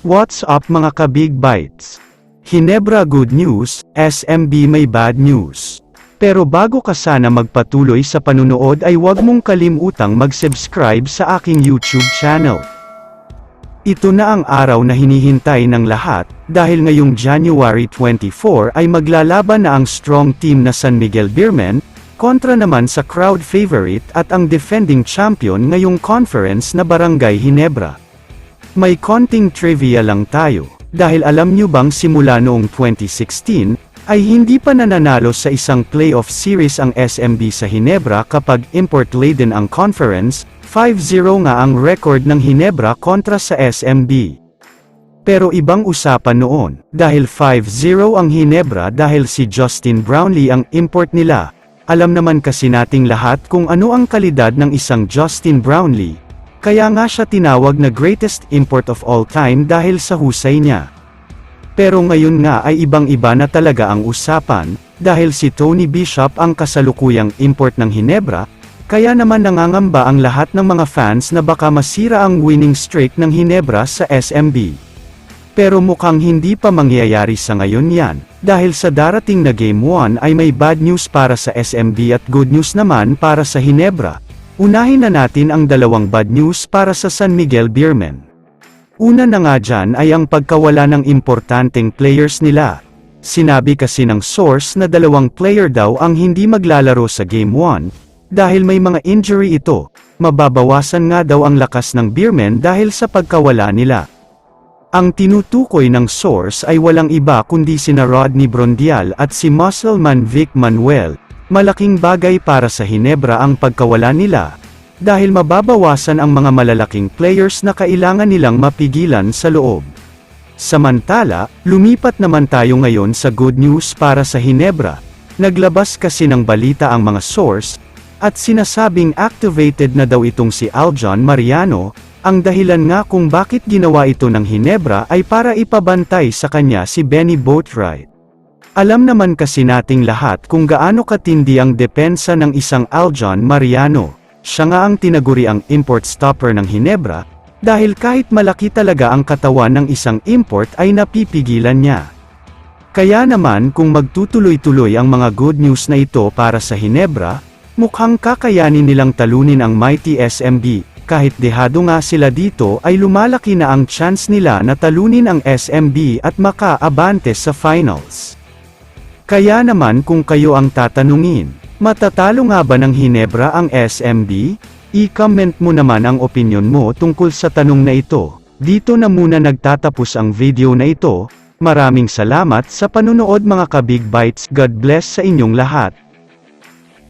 What's up mga ka-Big Bites? Hinebra good news, SMB may bad news. Pero bago ka sana magpatuloy sa panunood ay huwag mong kalimutang mag-subscribe sa aking YouTube channel. Ito na ang araw na hinihintay ng lahat, dahil ngayong January 24 ay maglalaban na ang strong team na San Miguel Beermen, kontra naman sa crowd favorite at ang defending champion ngayong conference na Barangay Hinebra. May konting trivia lang tayo, dahil alam nyo bang simula noong 2016, ay hindi pa nananalo sa isang playoff series ang SMB sa Hinebra kapag import-laden ang conference, 5-0 nga ang record ng Hinebra kontra sa SMB. Pero ibang usapan noon, dahil 5-0 ang Hinebra dahil si Justin Brownlee ang import nila. Alam naman kasi nating lahat kung ano ang kalidad ng isang Justin Brownlee. Kaya nga siya tinawag na greatest import of all time dahil sa husay niya. Pero ngayon nga ay ibang-iba na talaga ang usapan, dahil si Tony Bishop ang kasalukuyang import ng Hinebra, kaya naman nangangamba ang lahat ng mga fans na baka masira ang winning streak ng Hinebra sa SMB. Pero mukhang hindi pa mangyayari sa ngayon yan, dahil sa darating na Game 1 ay may bad news para sa SMB at good news naman para sa Hinebra. Unahin na natin ang dalawang bad news para sa San Miguel Beermen. Una na nga dyan ay ang pagkawala ng importanteng players nila. Sinabi kasi ng source na 2 player daw ang hindi maglalaro sa Game 1, dahil may mga injury ito. Mababawasan nga daw ang lakas ng Beermen dahil sa pagkawala nila. Ang tinutukoy ng source ay walang iba kundi sina Rodney Brondial at si Muscleman Vic Manuel. Malaking bagay para sa Hinebra ang pagkawala nila, dahil mababawasan ang mga malalaking players na kailangan nilang mapigilan sa loob. Samantala, lumipat naman tayo ngayon sa good news para sa Hinebra. Naglabas kasi ng balita ang mga source, at sinasabing activated na daw itong si Aljon Mariano. Ang dahilan nga kung bakit ginawa ito ng Hinebra ay para ipabantay sa kanya si Benny Boatwright. Alam naman kasi nating lahat kung gaano katindi ang depensa ng isang Aljon Mariano. Siya nga ang tinaguri ang import stopper ng Hinebra, dahil kahit malaki talaga ang katawan ng isang import ay napipigilan niya. Kaya naman kung magtutuloy-tuloy ang mga good news na ito para sa Hinebra, mukhang kakayanin nilang talunin ang mighty SMB. Kahit dehado nga sila dito ay lumalaki na ang chance nila na talunin ang SMB at makaabante sa finals. Kaya naman kung kayo ang tatanungin, matatalo nga ba ng Hinebra ang SMB? I-comment mo naman ang opinion mo tungkol sa tanong na ito. Dito na muna nagtatapos ang video na ito. Maraming salamat sa panunood mga ka-Big Bites. God bless sa inyong lahat.